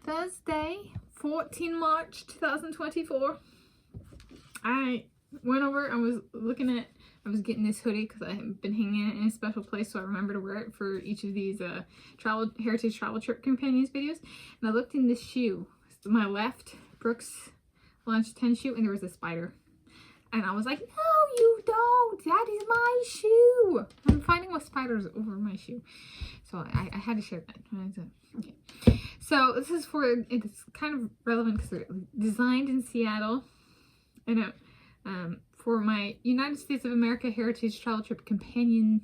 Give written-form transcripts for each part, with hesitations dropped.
Thursday, 14 March 2024. I went over, I was getting this hoodie because I have been hanging it in a special place, so I remember to wear it for each of these Heritage Travel Trip Companions videos. And I looked in this shoe, my left Brooks Launch 10 shoe, and there was a spider. And I was like, no, you don't. That is my shoe. I'm finding with spiders over my shoe. So I had to share that. Okay. So this is it's kind of relevant because they're designed in Seattle. And for my United States of America Heritage Travel Trip Companions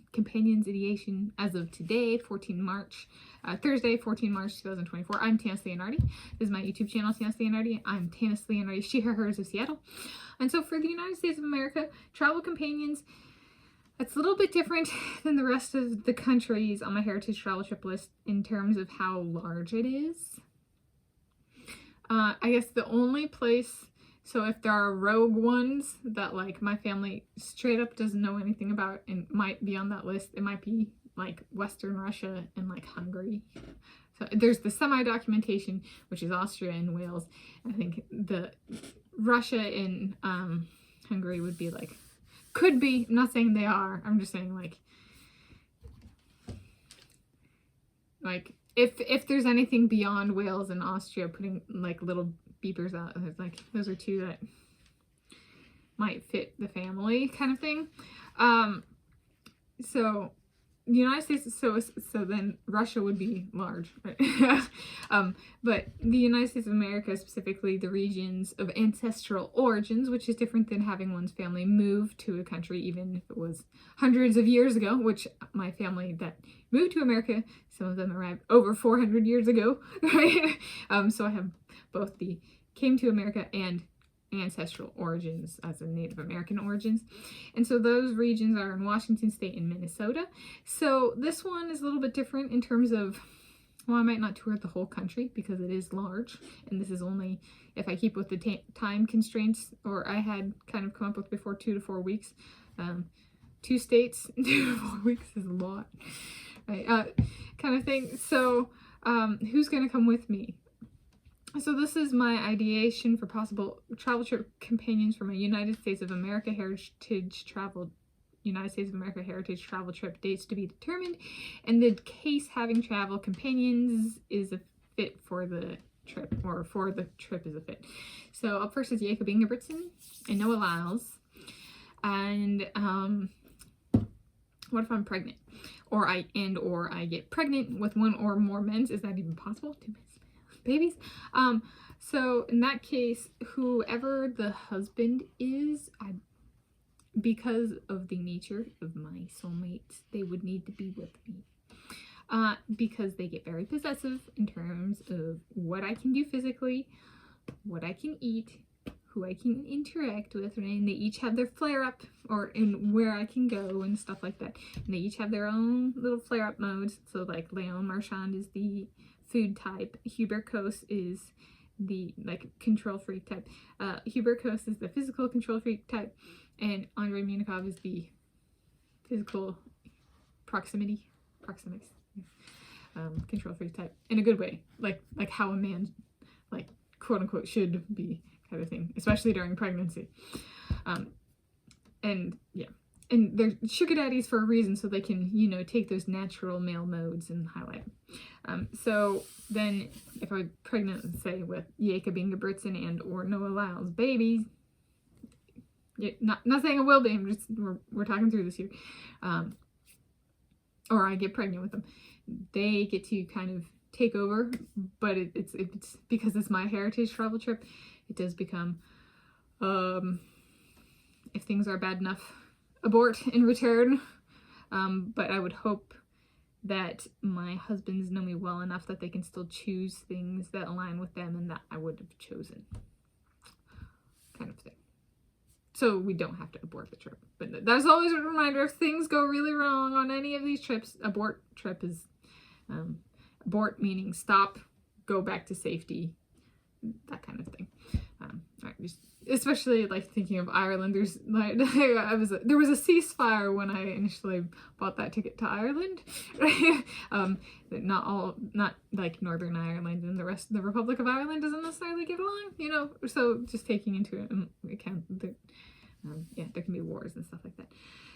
ideation as of today, Thursday, 14 March 2024. I'm Tanis Leonhardi. This is my YouTube channel, Tanis Leonhardi. I'm Tanis Leonhardi, she, her, hers of Seattle. And so for the United States of America Travel Companions, it's a little bit different than the rest of the countries on my Heritage Travel Trip list in terms of how large it is. I guess the only place, so if there are rogue ones that like my family straight up doesn't know anything about and might be on that list, it might be like Western Russia and like Hungary. So there's the semi-documentation, which is Austria and Wales. I think the Russia and Hungary would be like, could be, I'm not saying they are, I'm just saying like if there's anything beyond Wales and Austria putting like little beepers out, it's like those are two that might fit the family kind of thing. So the United States, so then Russia would be large, right? But the United States of America, specifically the regions of ancestral origins, which is different than having one's family move to a country, even if it was hundreds of years ago, which my family that moved to America, some of them arrived over 400 years ago, right? So I have both the came to America and ancestral origins as a Native American origins. And so those regions are in Washington State and Minnesota. So this one is a little bit different in terms of, well, I might not tour the whole country because it is large, and this is only if I keep with the time constraints, or I had kind of come up with before 2 to 4 weeks. 2 states, 2 to 4 weeks is a lot, right? Kind of thing. So who's going to come with me? So this is my ideation for possible travel trip companions for my United States of America Heritage Travel Trip dates to be determined, and the case having travel companions is a fit for the trip, or for the trip is a fit. So up first is Jacob Ingebrigtsen and Noah Lyles. And what if I'm pregnant, or I get pregnant with one or more men's? Is that even possible? 2 babies? So in that case, whoever the husband is, because of the nature of my soulmates, they would need to be with me. Because they get very possessive in terms of what I can do physically, what I can eat, who I can interact with, right? And they each have their flare-up, and where I can go and stuff like that. And they each have their own little flare-up modes. So like Leon Marchand is the food type, Hubert Coase is the like control freak type, Hubert Coase is the physical control freak type, and Andrei Munikov is the physical proximics control freak type, in a good way, like how a man, like, quote unquote, should be, kind of thing, especially during pregnancy. And yeah, and they're sugar daddies for a reason, so they can, you know, take those natural male modes and highlight them. So then if I'm pregnant, say, with Jacob Ingebrigtsen and or Noah Lyles babies, yeah, not saying I will be, I'm just, we're talking through this here, or I get pregnant with them, they get to kind of take over, but it's because it's my heritage travel trip, it does become, if things are bad enough, abort in return. But I would hope that my husbands know me well enough that they can still choose things that align with them and that I would have chosen, kind of thing. So we don't have to abort the trip. But that's always a reminder, if things go really wrong on any of these trips, abort trip is, abort meaning stop, go back to safety, that kind of thing. All right, just especially like thinking of Ireland. There's like there was a ceasefire when I initially bought that ticket to Ireland. Not like Northern Ireland and the rest of the Republic of Ireland doesn't necessarily get along, you know. So just taking into account that yeah, there can be wars and stuff like that.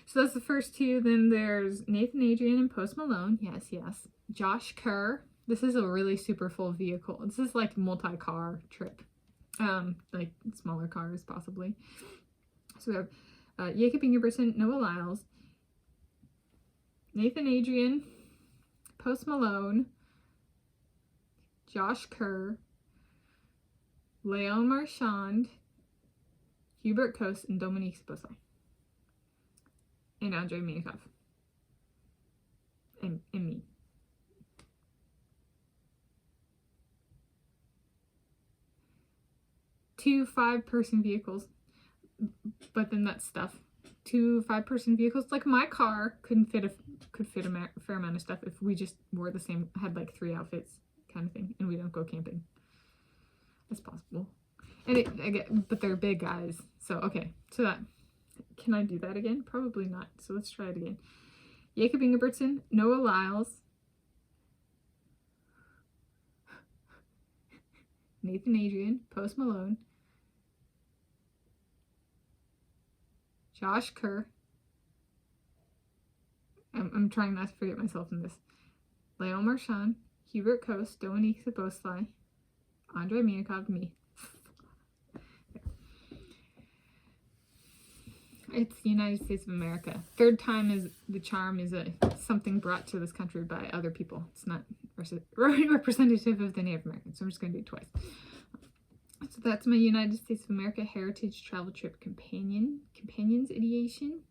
So that's the first two. Then there's Nathan Adrian and Post Malone. Yes, yes. Josh Kerr. This is a really super full vehicle. This is like multi-car trip. Like smaller cars possibly. So we have Jacob Ingebrigtsen, Noah Lyles, Nathan Adrian, Post Malone, Josh Kerr, Leon Marchand, Hubert Coase, and Dominique Szoboszlai. And Andrei Minikov. And me. Two 5-person vehicles, but then that's stuff. Two 5-person vehicles. Like my car could fit a fair amount of stuff if we just wore the same, had like 3 outfits kind of thing, and we don't go camping. That's possible. And but they're big guys. So okay, so that, can I do that again? Probably not. So let's try it again. Jacob Ingebrigtsen, Noah Lyles, Nathan Adrian, Post Malone, Josh Kerr. I'm trying not to forget myself in this. Leon Marchand, Hubert Coase, Dominique Szoboszlai, Andrei Minikov, me. It's the United States of America. Third time is the charm, is something brought to this country by other people. It's not representative of the Native Americans, so I'm just going to do it twice. So that's my United States of America Heritage Travel Trip Companions ideation.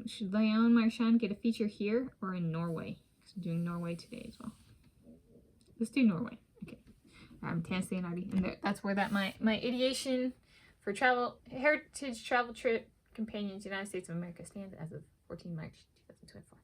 Should Leon Marchand get a feature here or in Norway? Because I'm doing Norway today as well. Let's do Norway. Okay. I'm Tanis Leonhardi, and that's where that my ideation for Heritage Travel Trip Companions United States of America stands as of 14 March 2024.